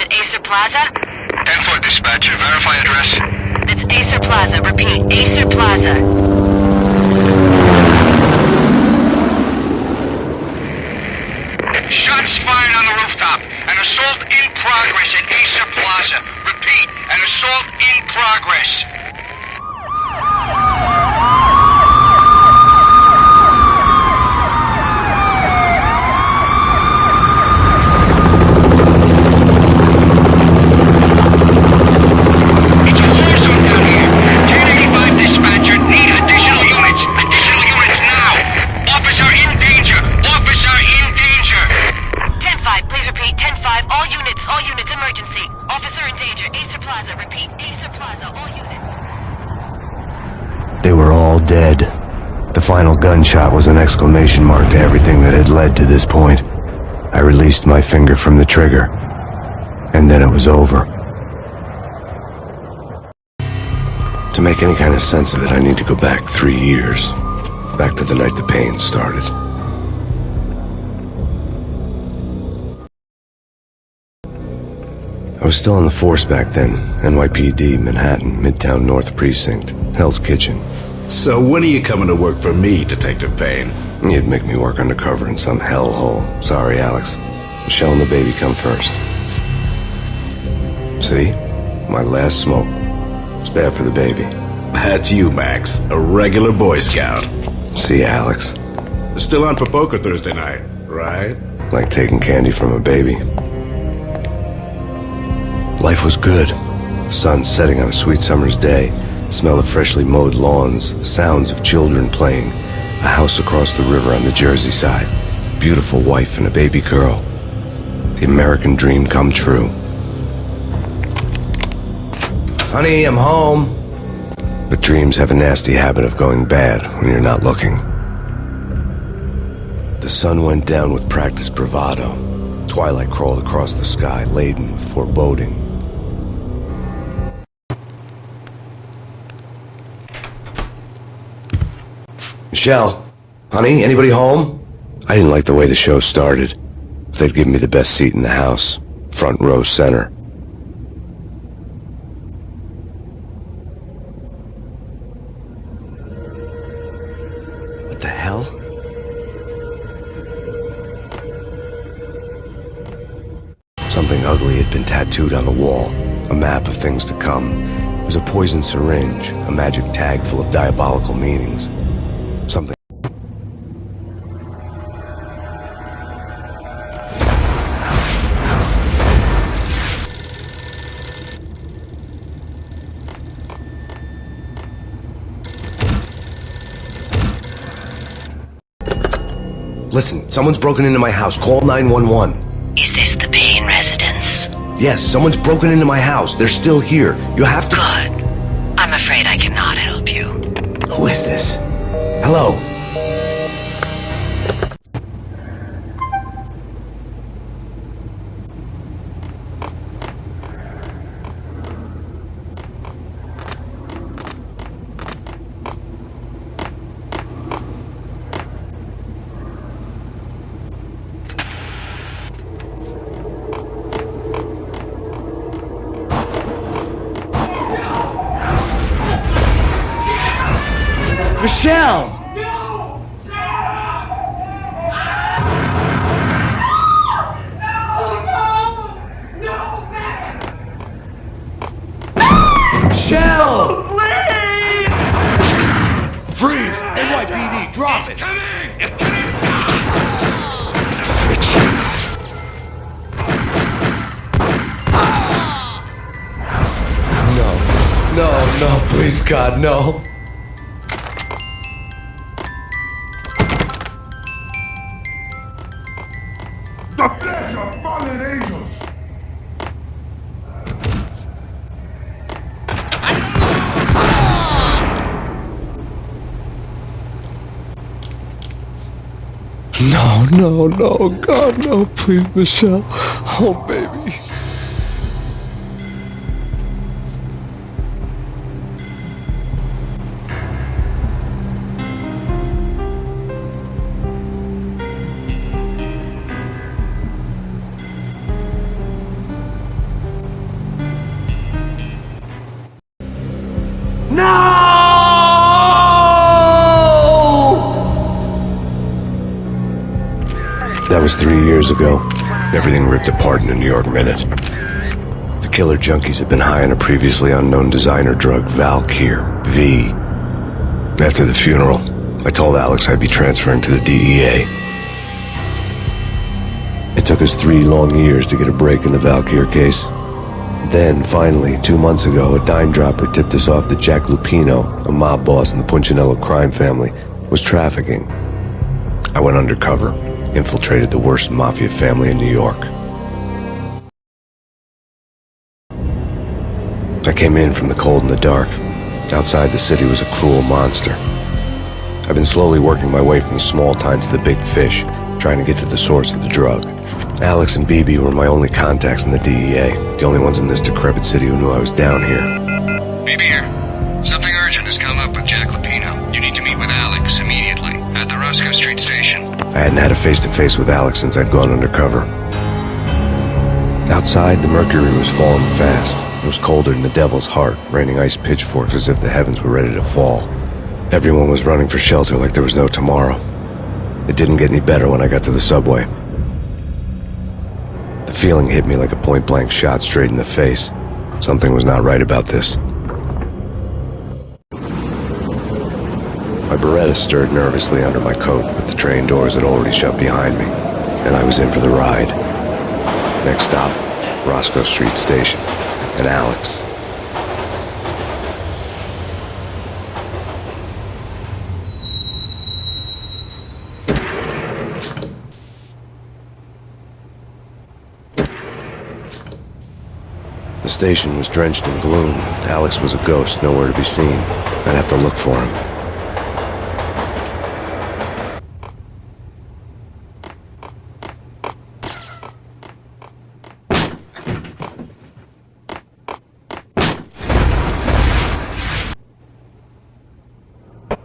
at Acer Plaza? 10-4 dispatcher, verify address. It's Acer Plaza, repeat, Acer Plaza. Shots fired on the rooftop. An assault in progress at Acer Plaza. Repeat, an assault in progress. It's a war zone down here. 1085 dispatcher, need additional units. Additional units now. Officer in danger. Officer in danger. 10-5, please repeat, 10-5, all units, emergency. Officer in danger, Acer Plaza, repeat, Acer Plaza, all units. They were all dead. The final gunshot was an exclamation mark to everything that had led to this point. I released my finger from the trigger, and then it was over. To make any kind of sense of it, I need to go back 3 years. Back to the night the pain started. I was still on the force back then. NYPD, Manhattan, Midtown North Precinct, Hell's Kitchen. So when are you coming to work for me, Detective Payne? You'd make me work undercover in some hellhole. Sorry, Alex. Michelle and the baby come first. See? My last smoke. It's bad for the baby. That's you, Max. A regular Boy Scout. See, Alex. Still on for poker Thursday night, right? Like taking candy from a baby. Life was good. Sun setting on a sweet summer's day. Smell of freshly mowed lawns. The sounds of children playing. A house across the river on the Jersey side. Beautiful wife and a baby girl. The American dream come true. Honey, I'm home. But dreams have a nasty habit of going bad when you're not looking. The sun went down with practiced bravado. Twilight crawled across the sky, laden with foreboding. Michelle, honey, anybody home? I didn't like the way the show started. They'd given me the best seat in the house, front row center. What the hell? Something ugly had been tattooed on the wall, a map of things to come. It was a poison syringe, a magic tag full of diabolical meanings. Something. Listen, someone's broken into my house. Call 911. Is this the Payne residence? Yes, someone's broken into my house. They're still here. You have to... Good. I'm afraid I cannot help you. Who is this? Hello? Michelle! Michelle! Please! Freeze! NYPD, drop it! No, please God, no. The flesh of fallen angels! No, God, no, please, Michelle. Oh, baby. That was 3 years ago. Everything ripped apart in a New York minute. The killer junkies had been high on a previously unknown designer drug, Valkyr, V. After the funeral, I told Alex I'd be transferring to the DEA. It took us 3 long years to get a break in the Valkyr case. Then, finally, 2 months ago, a dime dropper tipped us off that Jack Lupino, a mob boss in the Punchinello crime family, was trafficking. I went undercover, infiltrated the worst mafia family in New York. I came in from the cold and the dark. Outside the city was a cruel monster. I've been slowly working my way from the small time to the big fish, trying to get to the source of the drug. Alex and BB were my only contacts in the DEA, the only ones in this decrepit city who knew I was down here. BB here. Something urgent has come up with Jack Lupino. You need to meet with Alex immediately at the Roscoe Street station. I hadn't had a face-to-face with Alex since I'd gone undercover. Outside, the mercury was falling fast. It was colder than the devil's heart, raining ice pitchforks as if the heavens were ready to fall. Everyone was running for shelter like there was no tomorrow. It didn't get any better when I got to the subway. The feeling hit me like a point-blank shot straight in the face. Something was not right about this. My Beretta stirred nervously under my coat, but the train doors had already shut behind me, and I was in for the ride. Next stop, Roscoe Street Station, and Alex. The station was drenched in gloom. Alex was a ghost, nowhere to be seen. I'd have to look for him.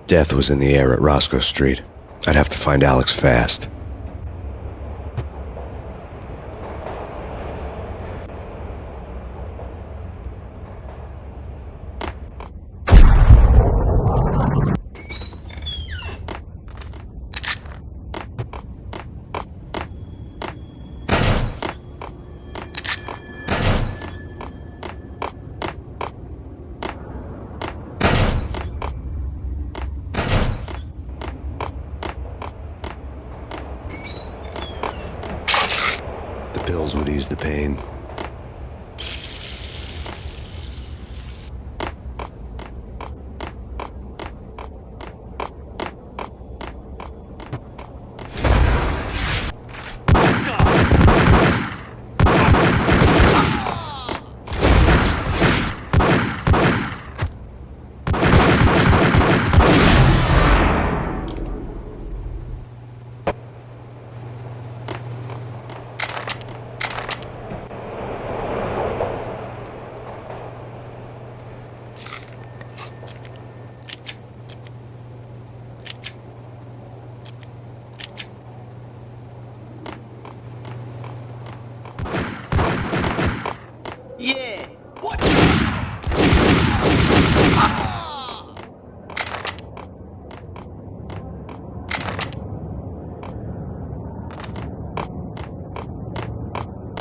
Death was in the air at Roscoe Street. I'd have to find Alex fast. Pills would ease the pain. Yeah. What?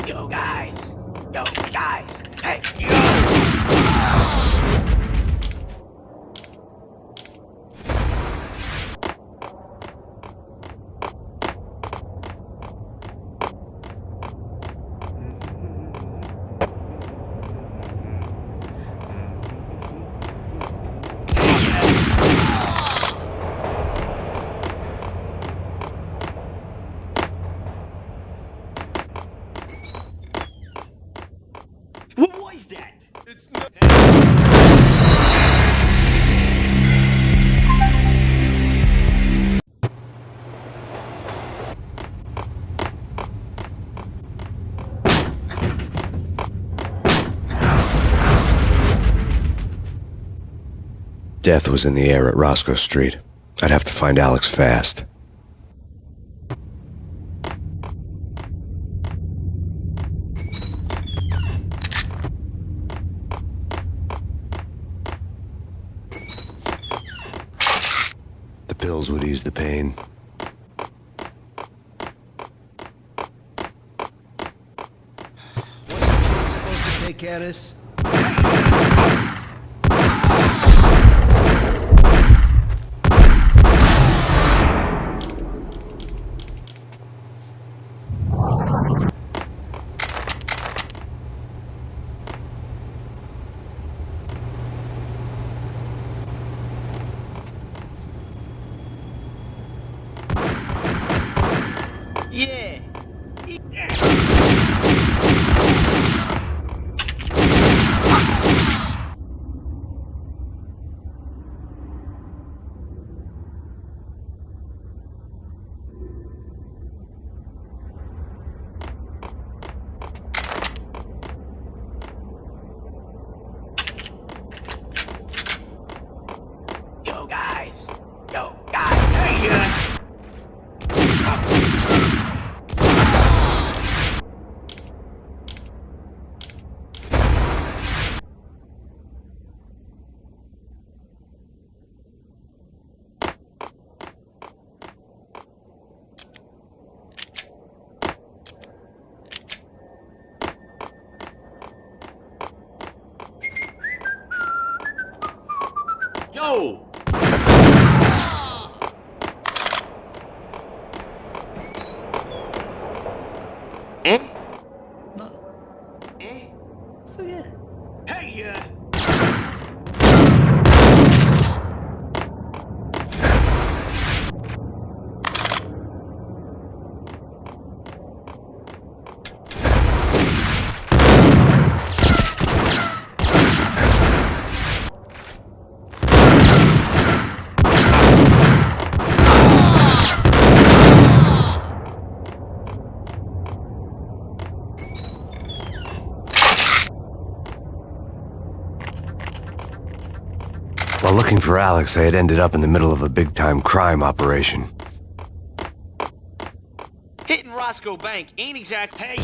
Yo, guys. Yo, guys. Hey, yo. What was that? It's not. Death was in the air at Roscoe Street. I'd have to find Alex fast. The pills would ease the pain. Dennis. Yeah. Yo, guys. Yo, guys. Hey, Yo! Eh? No. Eh? Forget it. Hey, While looking for Alex, I had ended up in the middle of a big-time crime operation. hitting Roscoe Bank ain't exact. Hey,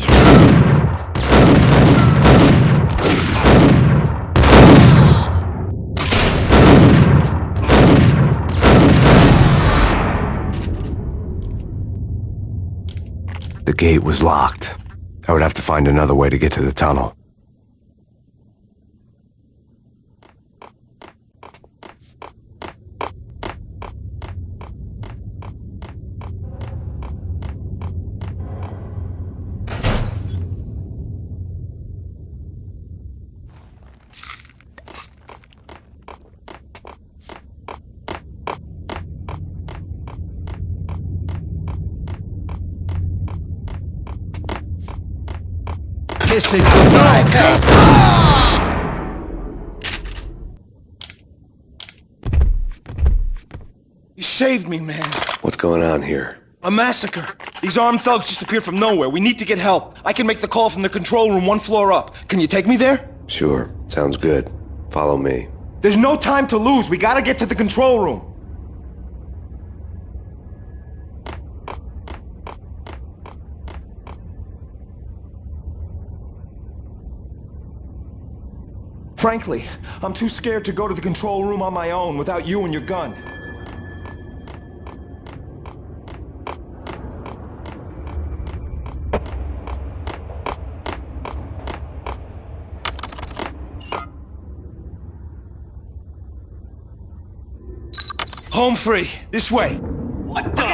The gate was locked. I would have to find another way to get to the tunnel. kiss it goodbye. You saved me, man. What's going on here? A massacre. These armed thugs just appeared from nowhere. We need to get help. I can make the call from the control room 1 floor up. Can you take me there? Sure, sounds good. Follow me. There's no time to lose. We gotta get to the control room. Frankly, I'm too scared to go to the control room on my own without you and your gun. Home free. This way. What the?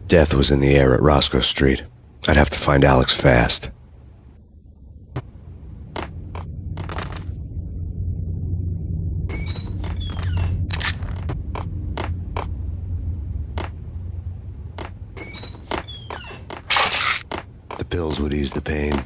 Death was in the air at Roscoe Street. I'd have to find Alex fast. The pills would ease the pain.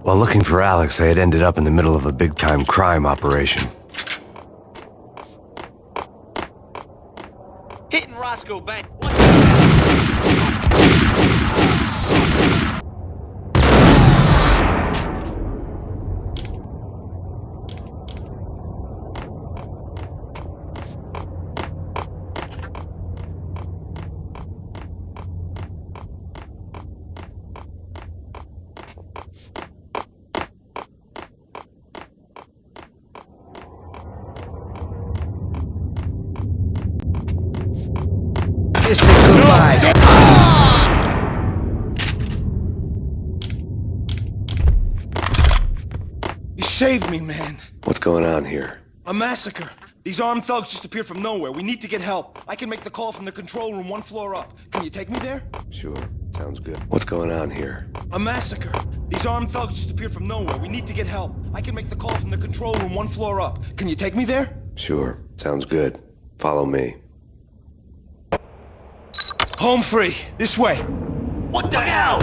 While looking for Alex, I had ended up in the middle of a big-time crime operation. Hitting Roscoe Bank. Kiss it goodbye. You saved me, man. What's going on here? A massacre. These armed thugs just appeared from nowhere. We need to get help. I can make the call from the control room 1 floor up. Can you take me there? Sure, sounds good. What's going on here? A massacre. These armed thugs just appeared from nowhere. We need to get help. I can make the call from the control room 1 floor up. Can you take me there? Sure, sounds good. Follow me. Home free. This way. What the hell?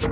The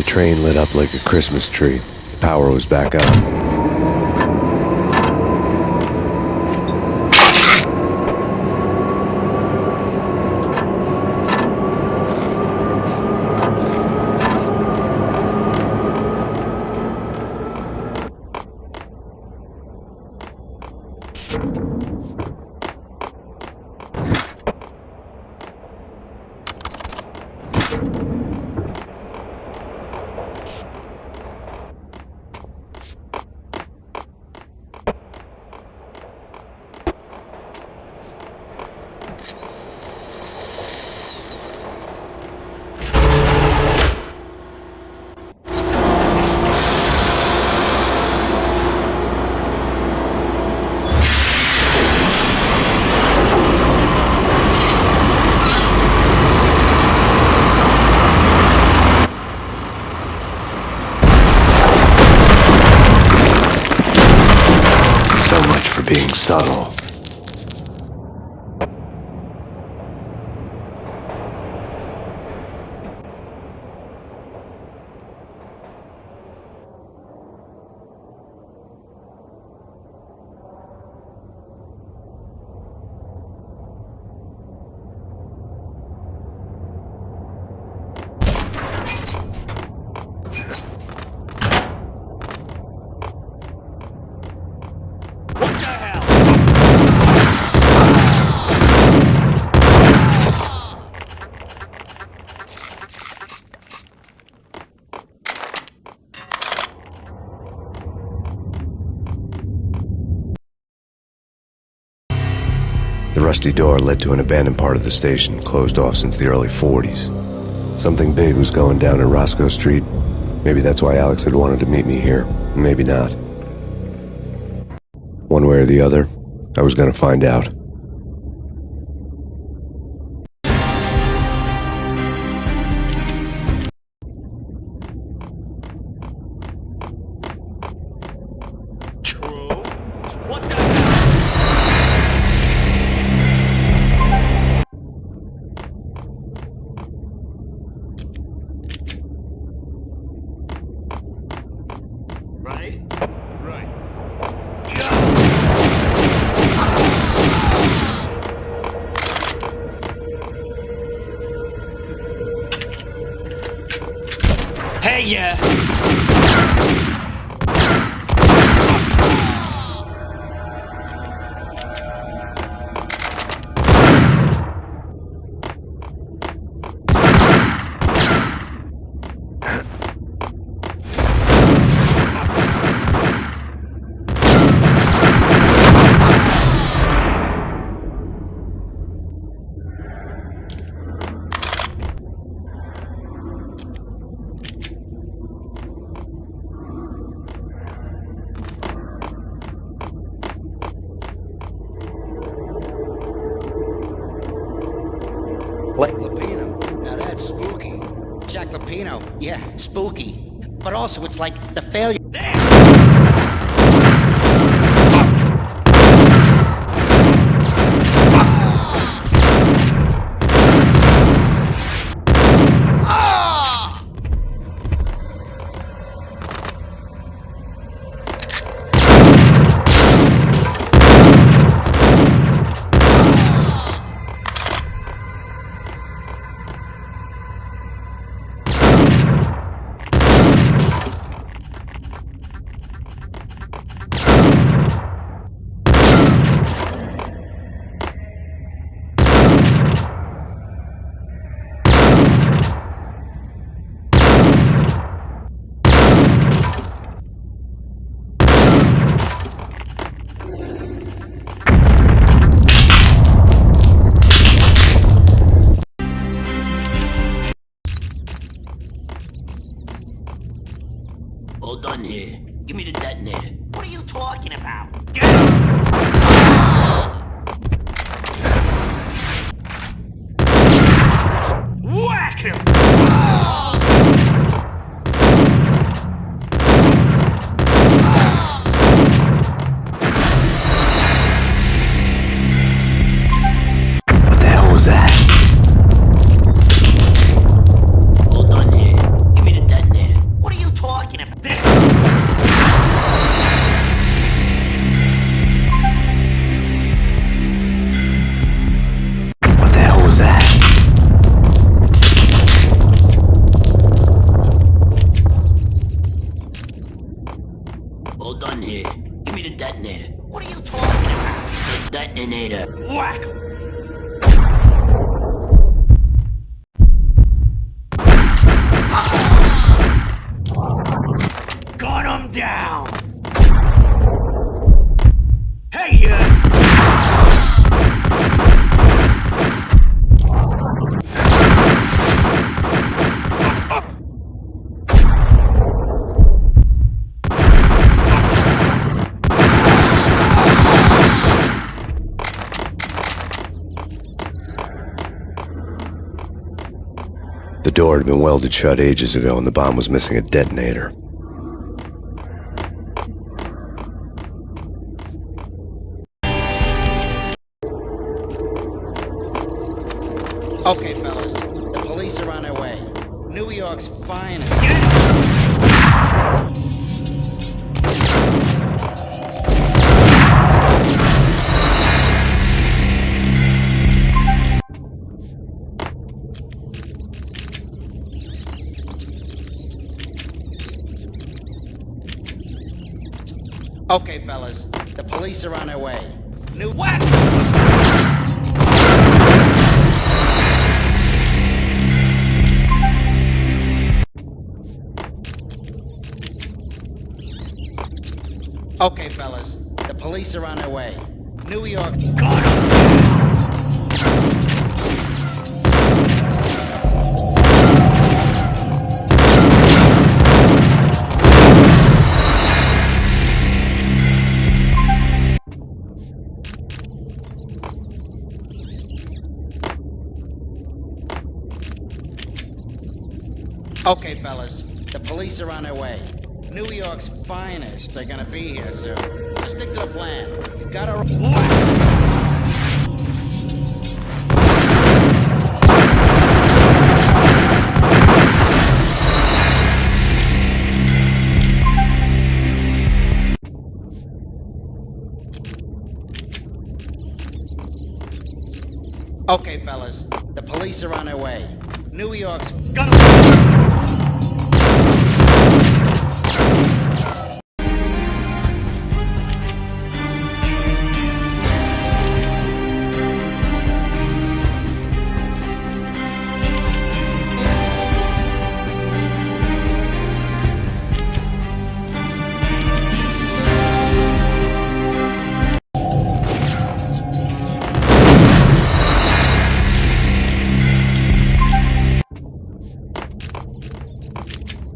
train lit up like a Christmas tree. The power was back on. So much for being subtle. The rusty door led to an abandoned part of the station, closed off since the early 40s. Something big was going down in Roscoe Street. Maybe that's why Alex had wanted to meet me here. Maybe not. One way or the other, I was gonna find out. Hey, yeah! Blake Lapino. Now that's spooky. Jack Lapino. Yeah, spooky. But also, it's like the failure. about? Get him! Whack him! What the hell was that? Hold on here. Give me the detonator. What are you talking about? What the hell was that? Hold on here. Give me the detonator. What are you talking about? The detonator. Whack him! Gun him down! Hey, you! The door had been welded shut ages ago and the bomb was missing a detonator. Okay, fellas. The police are on their way. New York's finest. Okay, fellas. The police are on their way. New what? Okay, fellas. The police are on their way. New York. Got him! Okay, fellas. The police are on their way. New York's finest. They're gonna be here soon. Just stick to the plan. You gotta... Okay, fellas. The police are on their way. New York's... Gun him!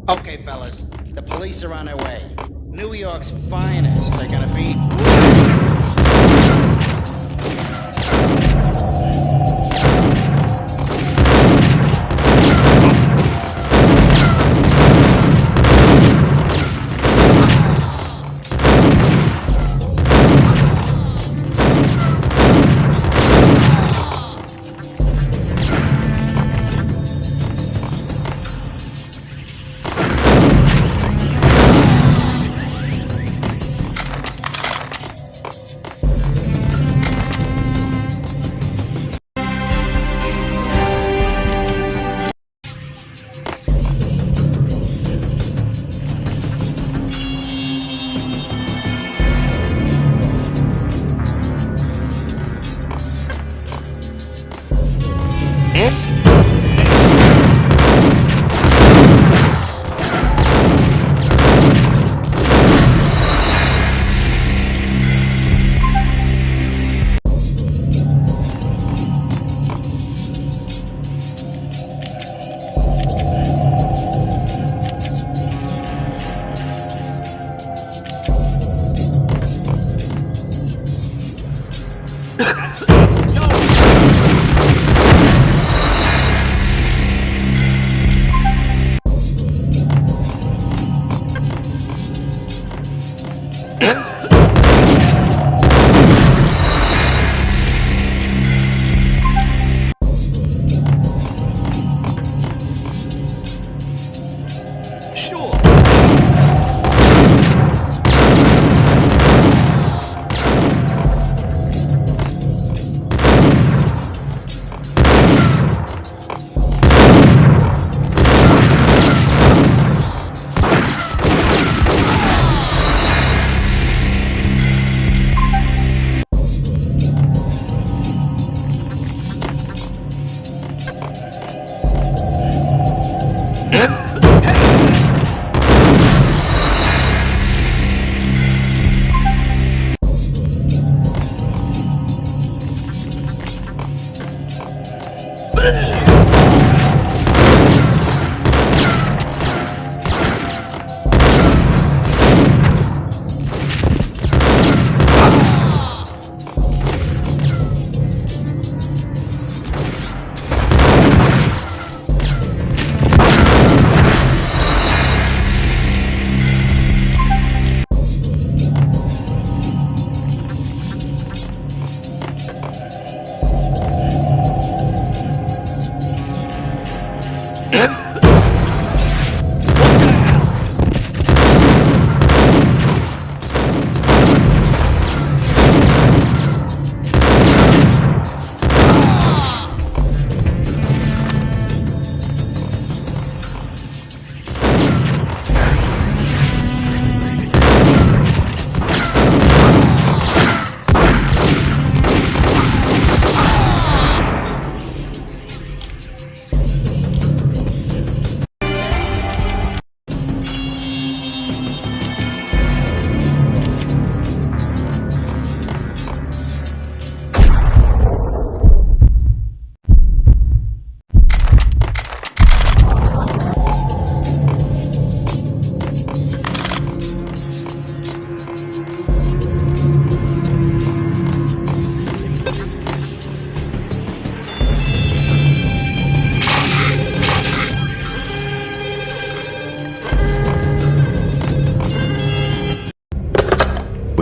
Okay, fellas. The police are on their way. New York's finest. They're gonna be...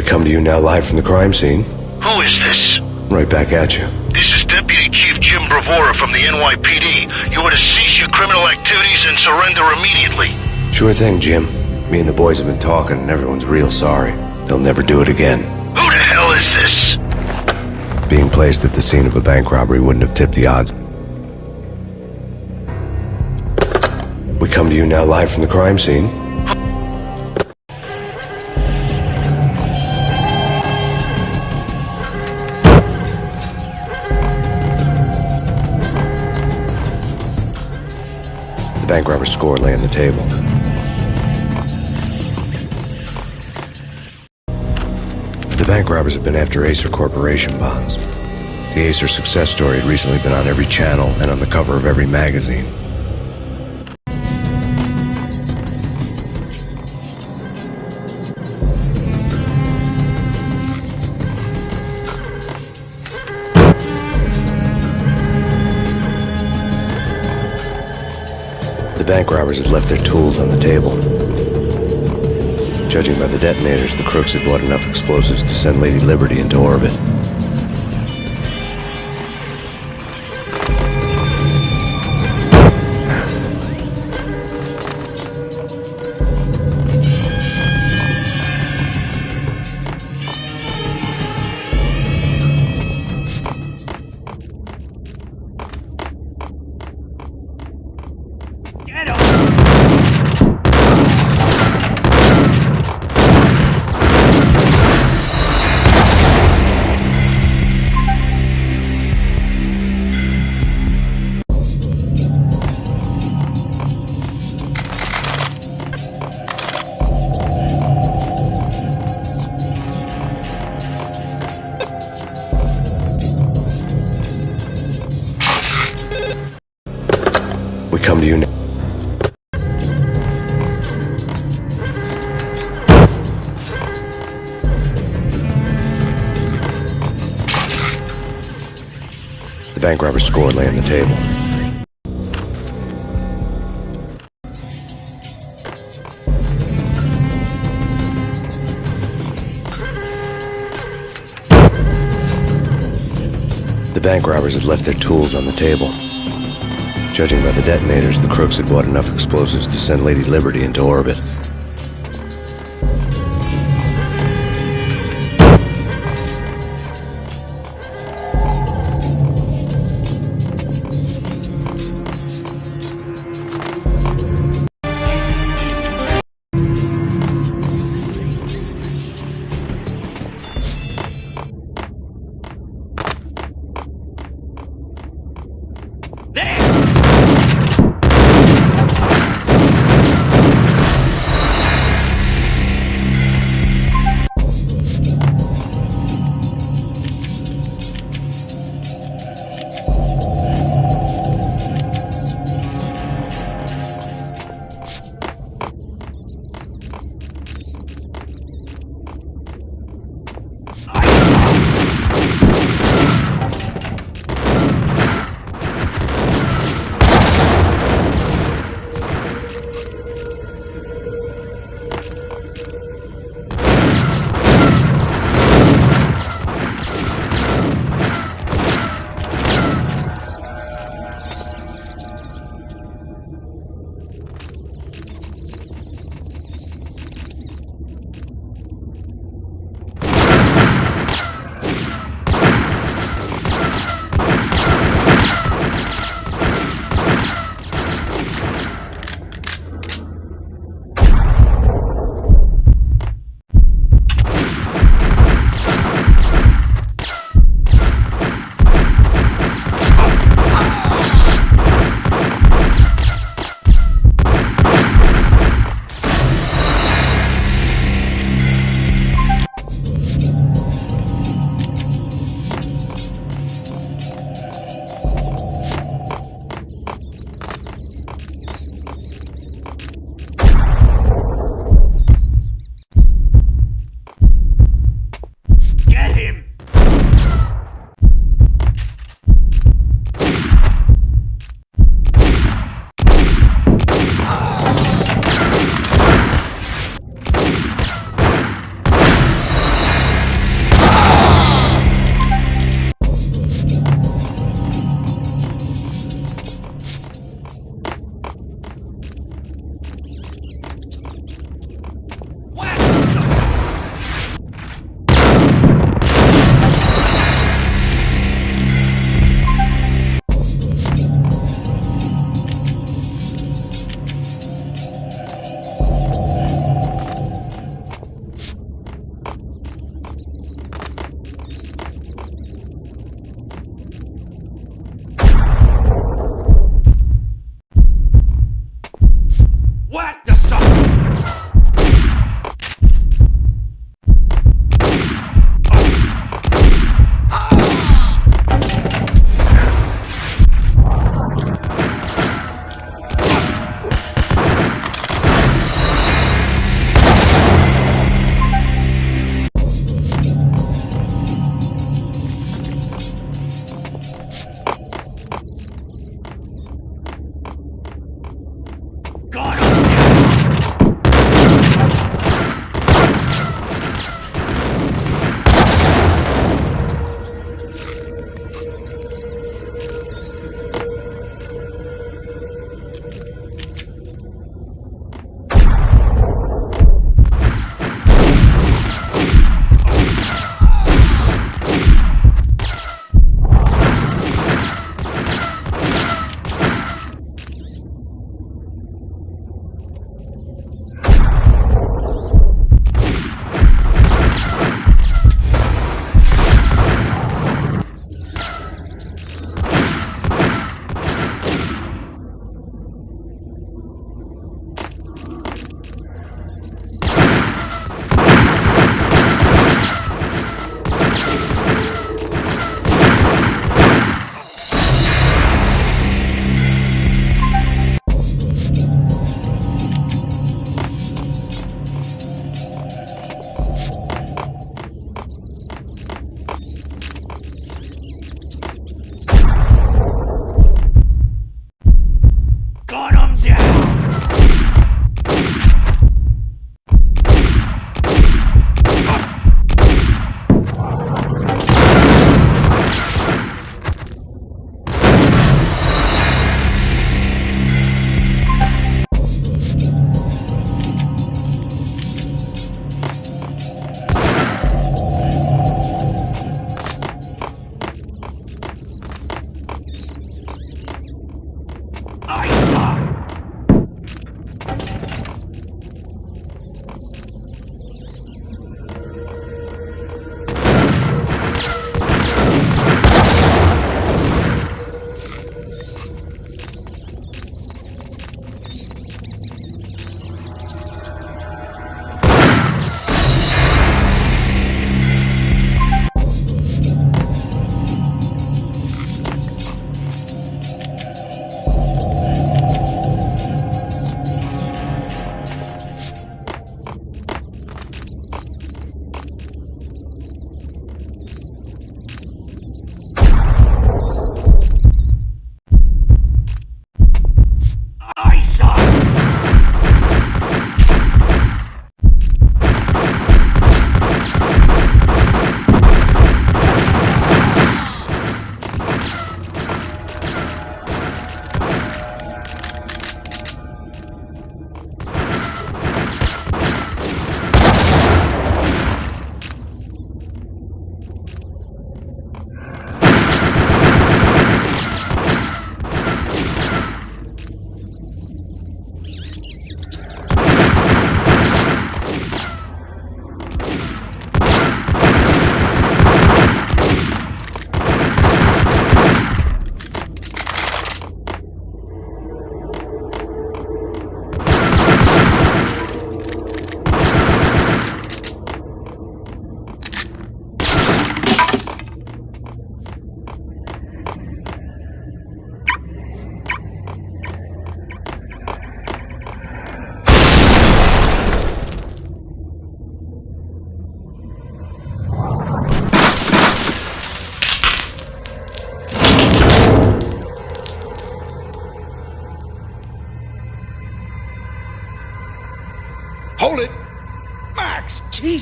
come to you now live from the crime scene. Who is this? Right back at you. This is Deputy Chief Jim Bravura from the NYPD. You are to cease your criminal activities and surrender immediately. Sure thing, Jim. Me and the boys have been talking, and everyone's real sorry. They'll never do it again. Who the hell is this? Being placed at the scene of a bank robbery wouldn't have tipped the odds. We come to you now live from the crime scene. The bank robber's score lay on the table. The bank robbers have been after Acer Corporation bonds. The Acer success story had recently been on every channel and on the cover of every magazine. The bank robbers had left their tools on the table. Judging by the detonators, the crooks had bought enough explosives to send Lady Liberty into orbit. We come to you now. The bank robber's score lay on the table. The bank robbers had left their tools on the table. Judging by the detonators, the crooks had bought enough explosives to send Lady Liberty into orbit.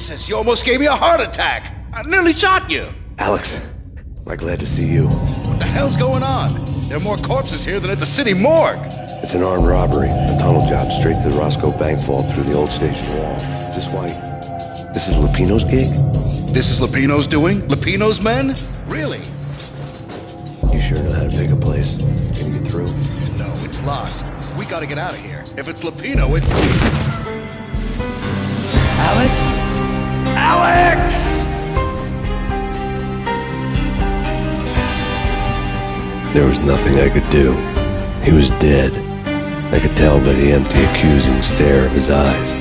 Jesus, you almost gave me a heart attack! I nearly shot you! Alex, am I glad to see you? What the hell's going on? There are more corpses here than at the city morgue! It's an armed robbery. A tunnel job straight to the Roscoe Bank vault through the old station wall. Is this why... This is Lupino's gig? This is Lupino's doing? Lupino's men? Really? You sure know how to pick a place. Can you get through? No, it's locked. We gotta get out of here. If it's Lupino, it's... Alex? Alex! There was nothing I could do. He was dead. I could tell by the empty, accusing stare of his eyes.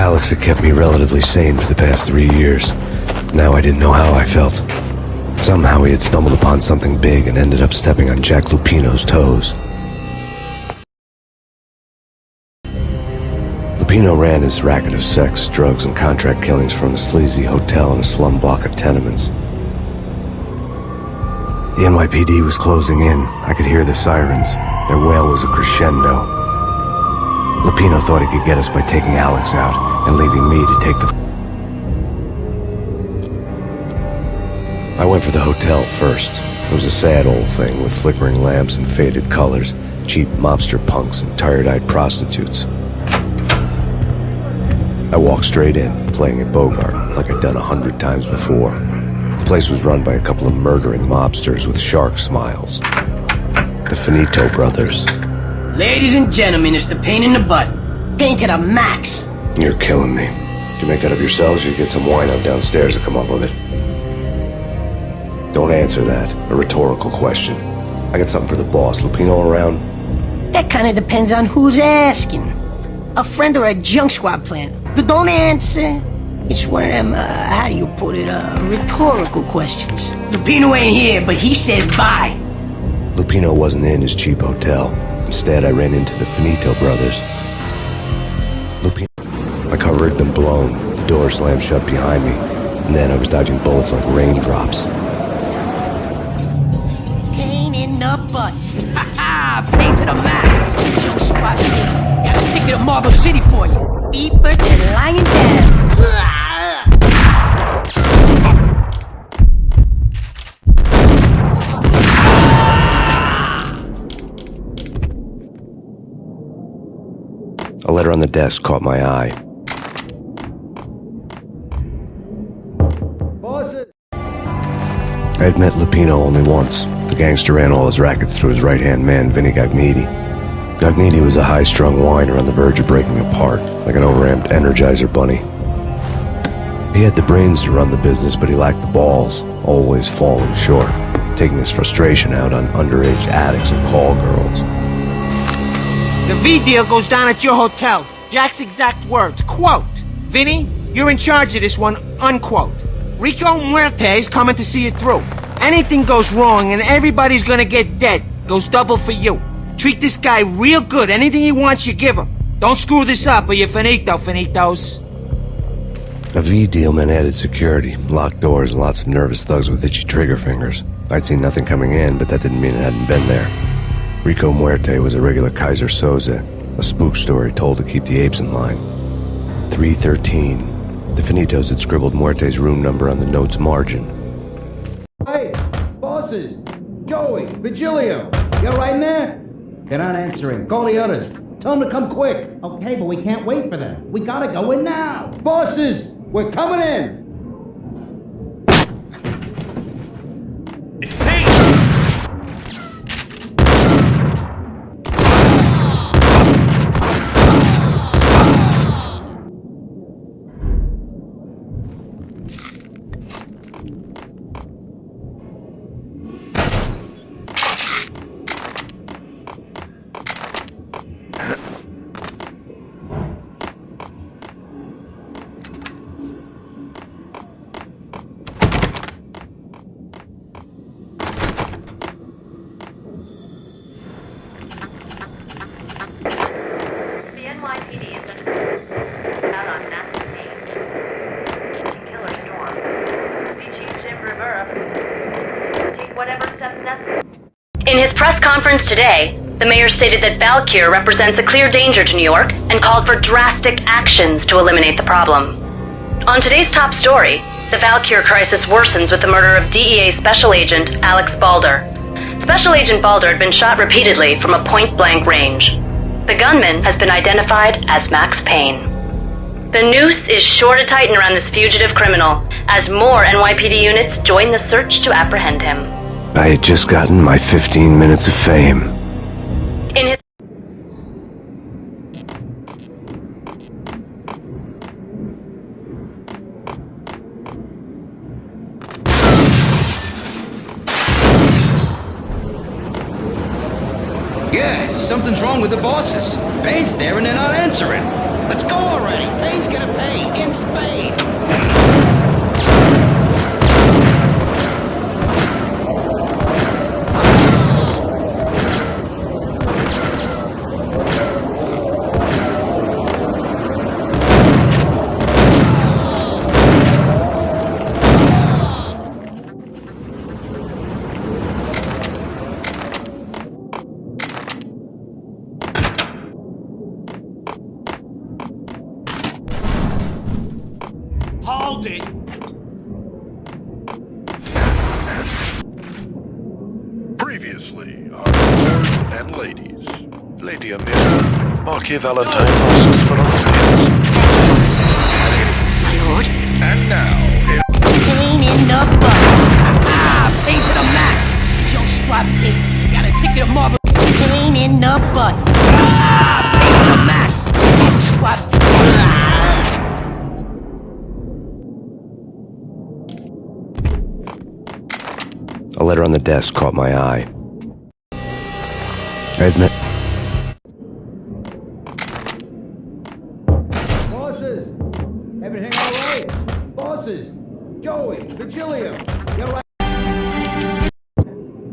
Alex had kept me relatively sane for the past 3 years. Now I didn't know how I felt. Somehow he had stumbled upon something big and ended up stepping on Jack Lupino's toes. Lupino ran his racket of sex, drugs, and contract killings from a sleazy hotel in a slum block of tenements. The NYPD was closing in. I could hear the sirens. Their wail was a crescendo. Lupino thought he could get us by taking Alex out and leaving me to take the... I went for the hotel first. It was a sad old thing with flickering lamps and faded colors, cheap mobster punks and tired-eyed prostitutes. I walked straight in, playing at Bogart, like I'd done 100 times before. The place was run by a couple of murdering mobsters with shark smiles. The Finito brothers. Ladies and gentlemen, it's the pain in the butt. Pain to the max. You're killing me. You make that up yourselves, or you get some wino downstairs to come up with it? Don't answer that. A rhetorical question. I got something for the boss. Lupino around? That kind of depends on who's asking. A friend or a junk squad plan. Don't answer. It's one of them, how do you put it, rhetorical questions. Lupino ain't here, but he said bye. Lupino wasn't in his cheap hotel. Instead, I ran into the Finito brothers. My cover had been blown. The door slammed shut behind me. And then I was dodging bullets like raindrops. Pain in the butt. Ha ha! Pain to the max. Junk squad plan. Got a ticket to Marble City for you. Eat first and lying down. A letter on the desk caught my eye. I had met Lupino only once. The gangster ran all his rackets through his right-hand man, Vinny Gagniti. Gagniti was a high-strung whiner on the verge of breaking apart, like an overamped Energizer bunny. He had the brains to run the business, but he lacked the balls, always falling short, taking his frustration out on underage addicts and call girls. The V deal goes down at your hotel. Jack's exact words, quote, "Vinny, you're in charge of this one," unquote. Rico Muerte's coming to see it through. Anything goes wrong and everybody's gonna get dead. Goes double for you. Treat this guy real good. Anything he wants, you give him. Don't screw this up or you're finito, finitos. A V deal meant added security, locked doors, and lots of nervous thugs with itchy trigger fingers. I'd seen nothing coming in, but that didn't mean it hadn't been there. Rico Muerte was a regular Kaiser Soze, a spook story told to keep the apes in line. 313. The Finitos had scribbled Muerte's room number on the note's margin. Hey, bosses! Joey, Virgilio, you right in there? They're not answering. Call the others. Tell them to come quick. Okay, but we can't wait for them. We gotta go in now. Bosses, we're coming in. In his press conference today, the mayor stated that Valkyr represents a clear danger to New York and called for drastic actions to eliminate the problem. On today's top story, the Valkyr crisis worsens with the murder of DEA Special Agent Alex Balder. Special Agent Balder had been shot repeatedly from a point-blank range. The gunman has been identified as Max Payne. The noose is sure to tighten around this fugitive criminal as more NYPD units join the search to apprehend him. I had just gotten my 15 minutes of fame. In his Yeah, something's wrong with the bosses. Payne's there and they're not answering. Let's go already. Payne's gonna pay in Spain. Hold it! Previously on Lords and Ladies. Lady Amelia, Marquis Valentine asks for an audience. My lord? And now, Pain in the butt. Pain to the max. Junk squad pig. Got a ticket to marble. Pain in the butt. Pain to the max. Junk squad. A letter on the desk caught my eye. I admit. Bosses! Everything all right? Bosses! Joey! Virgilio! You're right.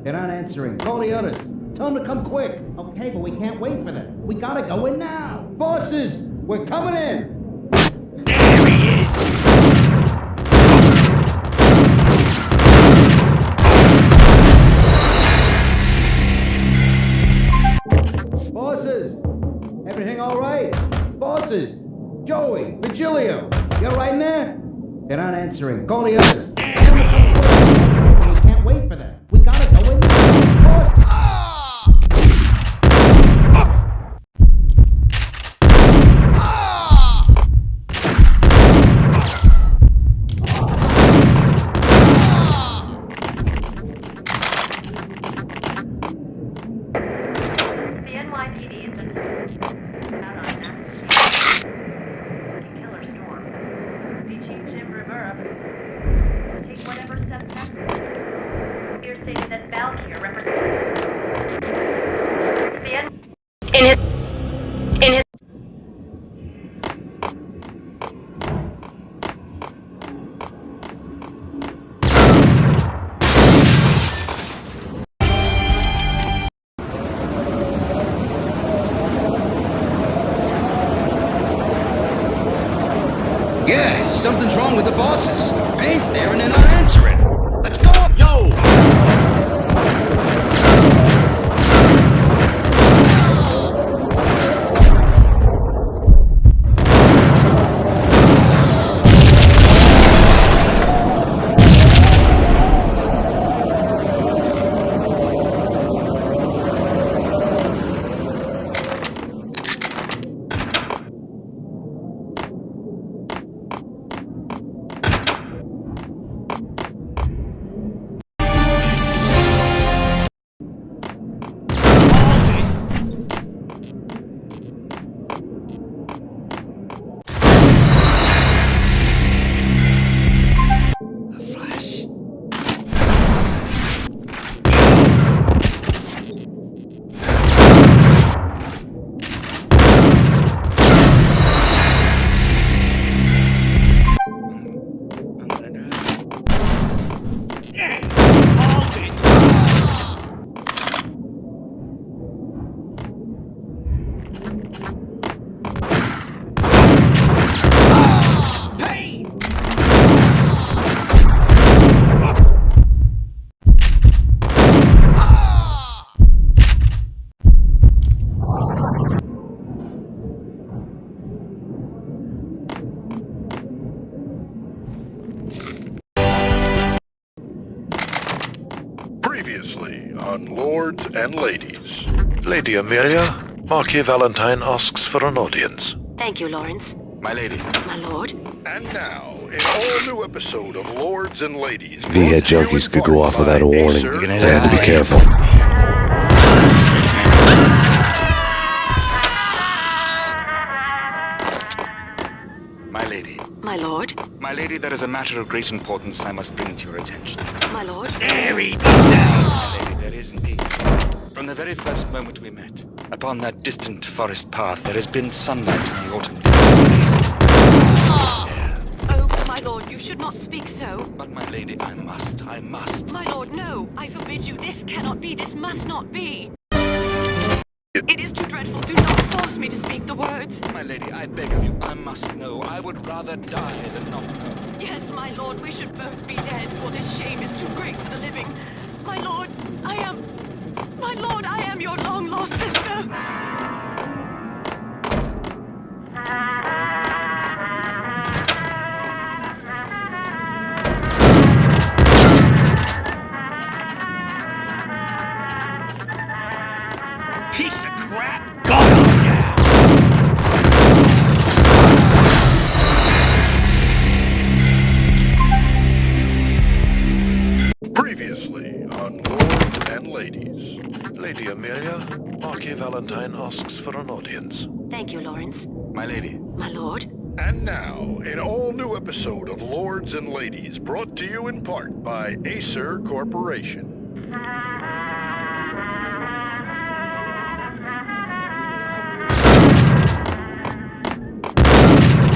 They're not answering. Call the others. Tell them to come quick. Okay, but we can't wait for them. We gotta go in now. Bosses! We're coming in! There he is! Bosses! Everything all right? Bosses! Joey! Virgilio! You're right in there? They're not answering. Call the others. Tell them to come quick. We can't wait for them. We gotta go in now. Bosses! The NYPD is in out on an killer storm. The Chief Jim Rivera will take whatever steps necessary. Here stated that Valkyr represents the in his Yeah, something's wrong with the bosses. Payne's there and they're not answering. Let's go! Yo! previously on Lords and Ladies. Lady Amelia, Marquis Valentine asks for an audience. Thank you, Lawrence. My lady. My lord? And now, an all-new episode of Lords and Ladies. V-head junkies could go off without a warning. You're They had to be careful. My lady. My lord? My lady, there is a matter of great importance I must bring to your attention. My lord? There he is! My lady, there is indeed. From the very first moment we met, upon that distant forest path, there has been sunlight in the autumn days. Oh, my lord, you should not speak so. But my lady, I must. My lord, no. I forbid you. This cannot be. This must not be. It is too dreadful. Do not force me to speak the words. My lady, I beg of you, I must know. I would rather die than not know. Yes, my lord, we should both be dead, for this shame is too great for the living. My lord, I am your long-lost sister. Piece of crap! Previously on Lords and Ladies. Lady Amelia, Marquis Valentine asks for an audience. Thank you, Lawrence. My lady. My lord. And now, an all-new episode of Lords and Ladies, brought to you in part by Acer Corporation.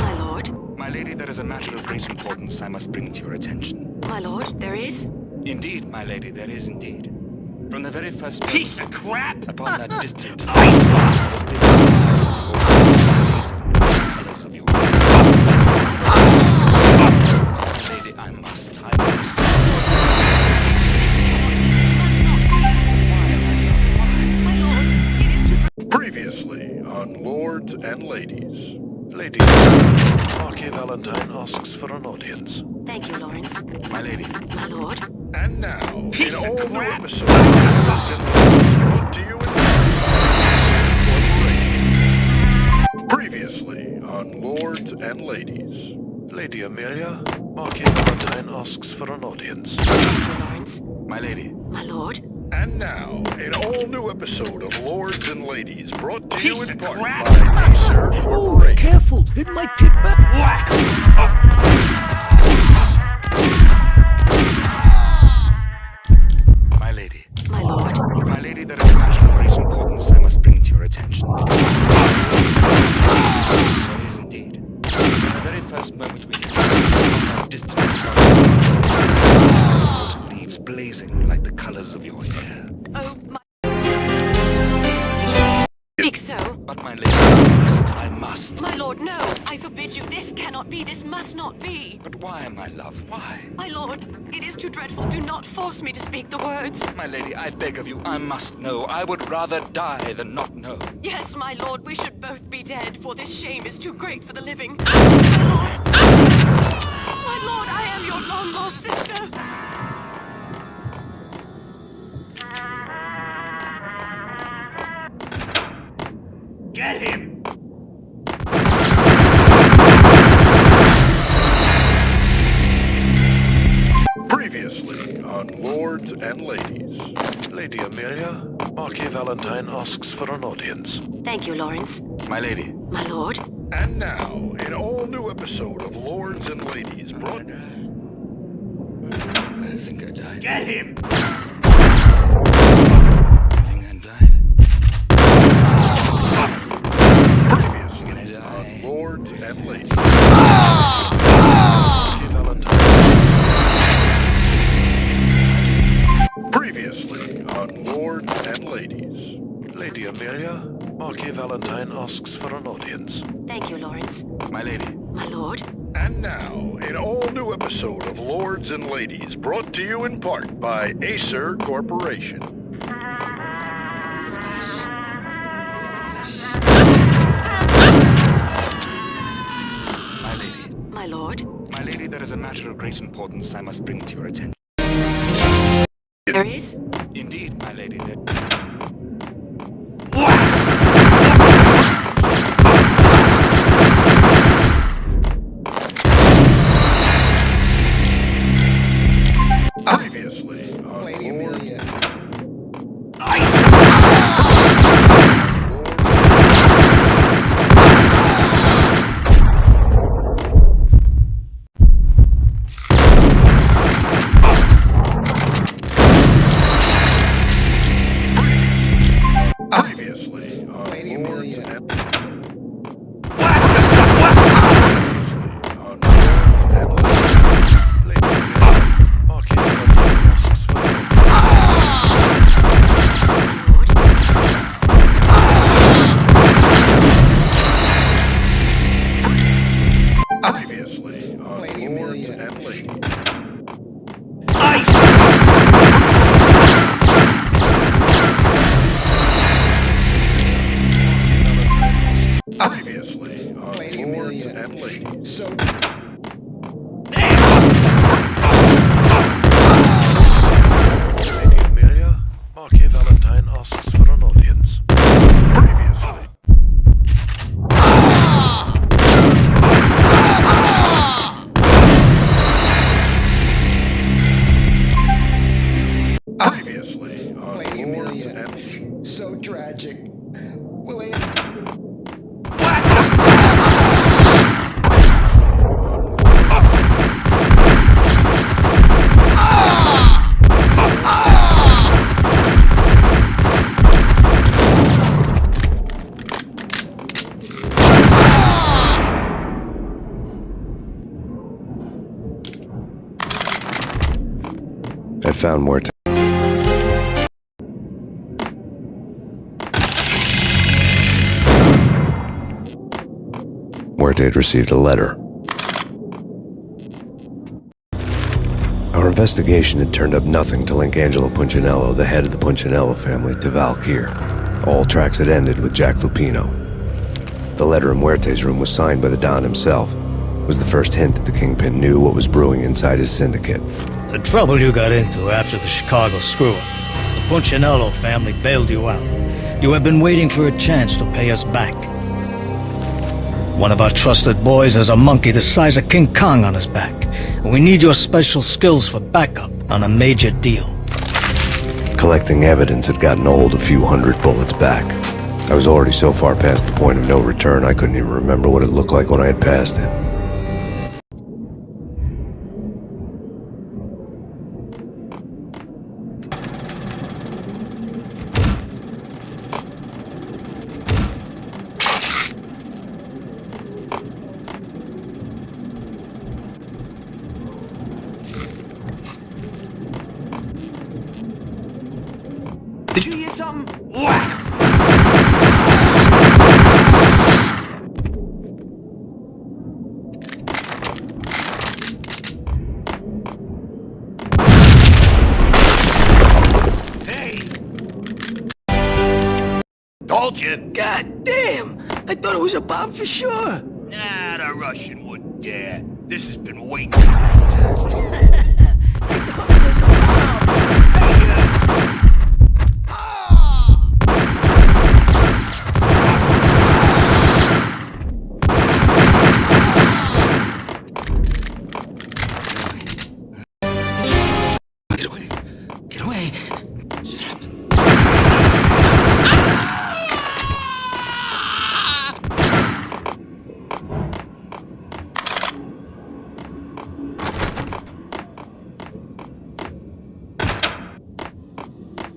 My lord. My lady, there is a matter of great importance I must bring to your attention. My lord, there is? Indeed, my lady, there is indeed. From the very first Piece of crap! upon that distant colors of your lady, I must. My lord, it is too Previously on Lords and Ladies. Lady Amelia, Marquis Valentine asks for an audience. Thank you, Lawrence. My lady. My lord. And now, Piece an of all-new crap. episode of Lords and Ladies, brought to you in part by Acer Corporation. Previously on Lords and Ladies. Lady Amelia, Marquis Valentine asks for an audience. Thank you, Lawrence. My lady. My lord. And now, an all-new episode of Lords and Ladies, brought to you Piece in of part crap. by Acer Corporation. Careful, it might kick back. Whack! My lady. My lord. My lady, there is a matter of great importance I must bring to your attention. There is indeed. From the very first moment we met, that distant autumn leaves blazing like the colors of your hair. Oh, my... Speak so. But my lady, I must. My lord, no. I forbid you. This cannot be. This must not be. But why, my love, why? My lord, it is too dreadful. Do not force me to speak the words. My lady, I beg of you, I must know. I would rather die than not know. Yes, my lord, we should both be dead, for this shame is too great for the living. My lord, I am your long-lost sister. Get him! Previously on Lords and Ladies. Lady Amelia, Marquis Valentine asks for an audience. Thank you, Lawrence. My lady. My lord. And now, an all-new episode of Lords and Ladies, brought... I think I died. Get him! I think I died. Previously on Lords and Ladies. Marquis Valentine. Previously on Lords and Ladies. Lady Amelia, Marquis Valentine asks for an audience. Thank you, Lawrence. My lady. My lord. And now, an all-new episode of Lords and Ladies, brought to you in part by Acer Corporation. My lady. My lord. My lady, there is a matter of great importance I must bring to your attention. There is? Indeed, my lady, there... Previously on Lady Lords... Amelia. Previously on Lords and Ladies. Previously on Lords and Ladies. Lady Amelia, Marquis Valentine asks for an audience. Previously. Previously on Lords and Ladies. So tragic. William. I found more time. Muerte had received a letter. Our investigation had turned up nothing to link Angelo Punchinello, the head of the Punchinello family, to Valkyr. All tracks had ended with Jack Lupino. The letter in Muerte's room was signed by the Don himself. It was the first hint that the Kingpin knew what was brewing inside his syndicate. The trouble you got into after the Chicago screw-up. The Punchinello family bailed you out. You have been waiting for a chance to pay us back. One of our trusted boys has a monkey the size of King Kong on his back. And we need your special skills for backup on a major deal. Collecting evidence had gotten old a few hundred bullets back. I was already so far past the point of no return I couldn't even remember what it looked like when I had passed it. Did you hear something? Whack! Hey! Told you. God damn! I thought it was a bomb for sure. Nah, the Russian wouldn't dare. This has been waiting.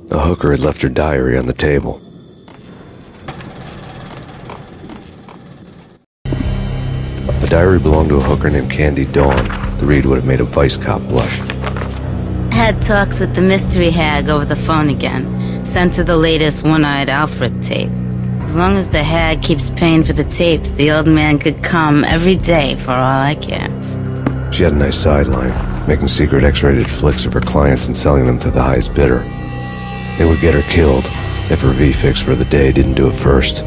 The hooker had left her diary on the table. The diary belonged to a hooker named Candy Dawn. The read would have made a vice cop blush. Had talks with the mystery hag over the phone again. Sent her the latest One-Eyed Alfred tape. As long as the hag keeps paying for the tapes, the old man could come every day for all I care. She had a nice sideline, making secret X-rated flicks of her clients and selling them to the highest bidder. It would get her killed if her V-fix for the day didn't do it first.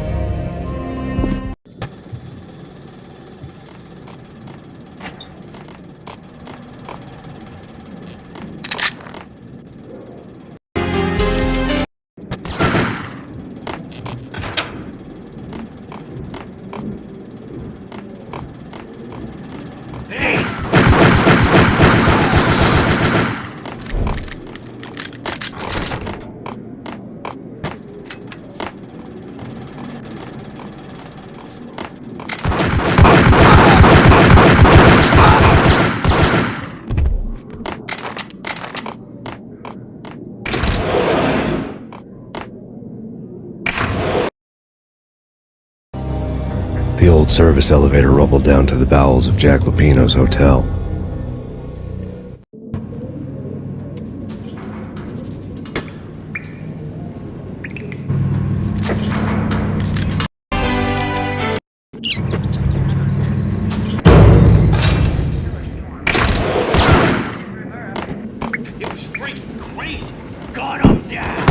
The old service elevator rumbled down to the bowels of Jack Lupino's hotel. It was freaking crazy. Gun him down.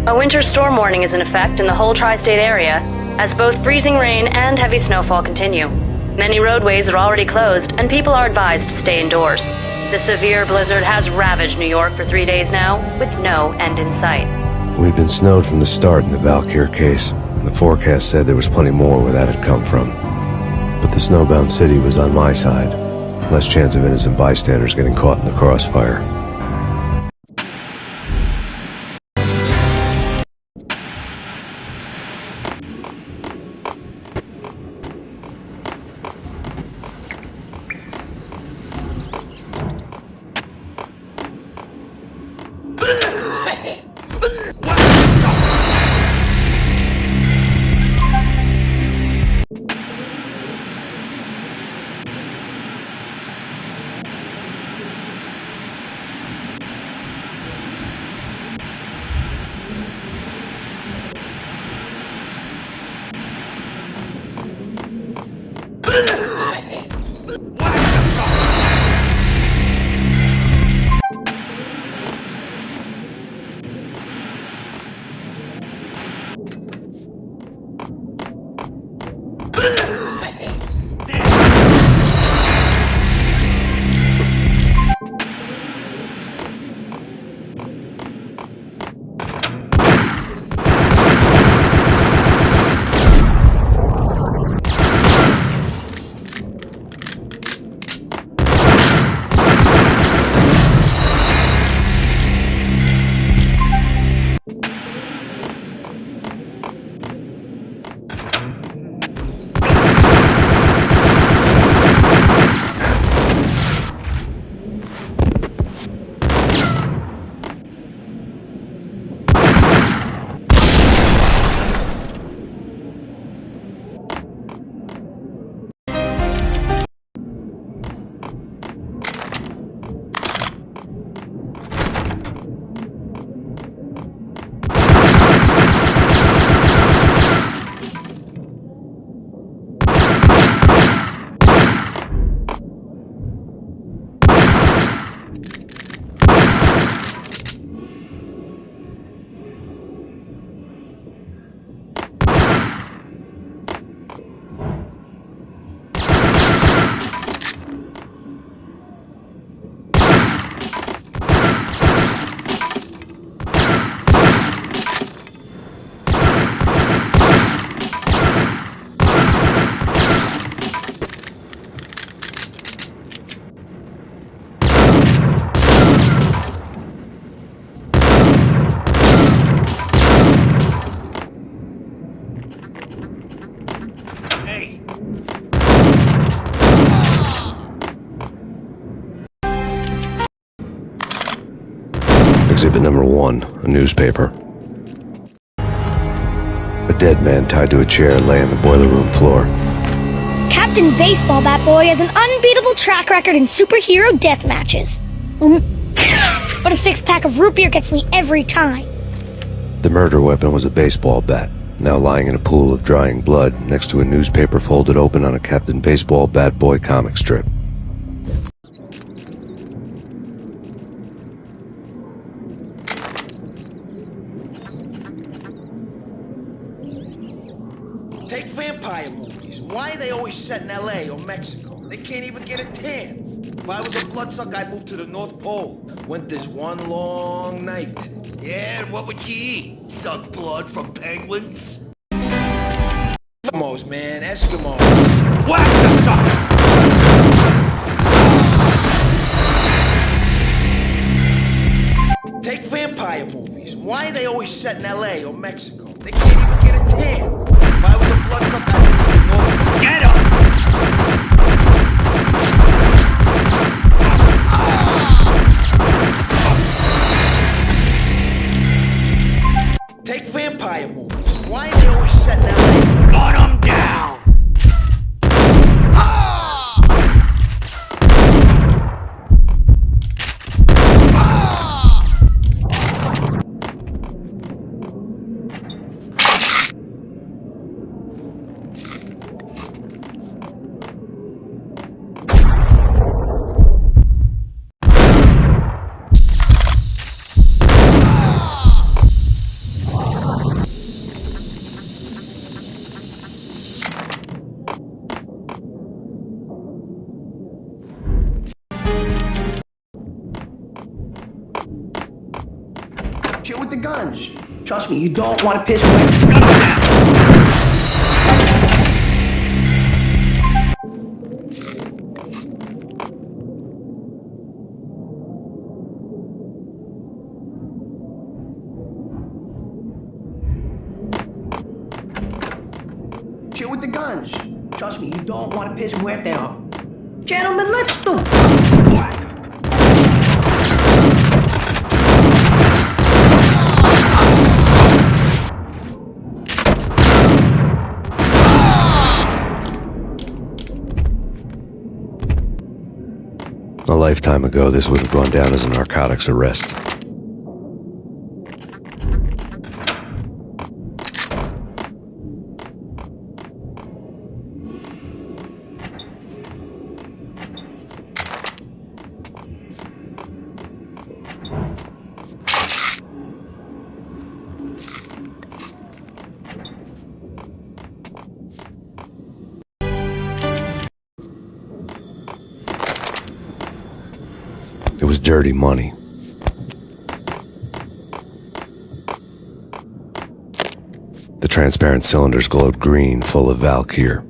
A winter storm warning is in effect in the whole tri-state area, as both freezing rain and heavy snowfall continue. Many roadways are already closed, and people are advised to stay indoors. The severe blizzard has ravaged New York for 3 days now, with no end in sight. We'd been snowed from the start in the Valkyr case. The forecast said there was plenty more where that had come from. But the snowbound city was on my side. Less chance of innocent bystanders getting caught in the crossfire. Exhibit number 1, a newspaper. A dead man tied to a chair lay on the boiler room floor. Captain Baseball Bat Boy has an unbeatable track record in superhero death matches. But a 6-pack of root beer gets me every time. The murder weapon was a baseball bat, now lying in a pool of drying blood next to a newspaper folded open on a Captain Baseball Bat Boy comic strip. Take vampire movies. Why are they always set in LA or Mexico? They can't even get a tan. If I was a bloodsucker, I'd move to the North Pole. Winter's one long night. Yeah, and what would you eat? Suck blood from penguins? Eskimos, man, Eskimos. Whack the sucker! Take vampire movies. Why are they always set in LA or Mexico? They can't even get a tan. If I Get him! Take vampire movies. Why are they always set in LA? Gun him down! Shit with the guns. Trust me, you don't want to piss me. Shit with the guns. Trust me, you don't want to piss me where they are. Gentlemen, let's do it. A lifetime ago, this would have gone down as a narcotics arrest. It was dirty money. The transparent cylinders glowed green, full of Valkyr.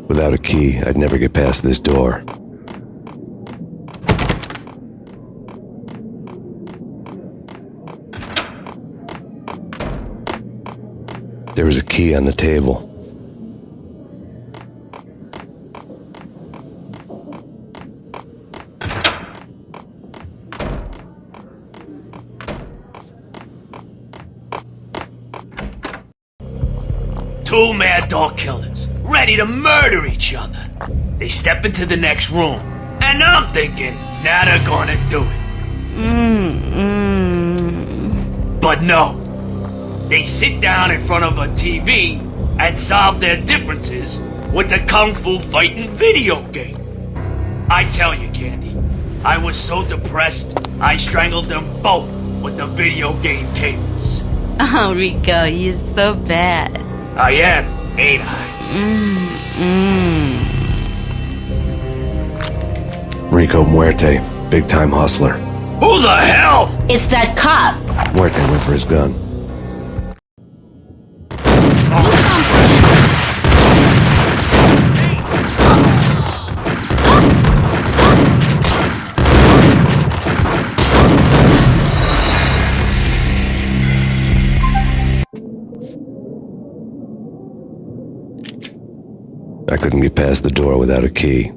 Without a key, I'd never get past this door. There was a key on the table. Two mad dog killers, ready to murder each other. They step into the next room, and I'm thinking, now they're gonna do it. But no. They sit down in front of a TV and solve their differences with the Kung Fu fighting video game. I tell you, Candy, I was so depressed, I strangled them both with the video game cables. Oh, Rico, you're so bad. I am, ain't I? Rico Muerte, big-time hustler. Who the hell? It's that cop. Muerte went for his gun. I couldn't get past the door without a key.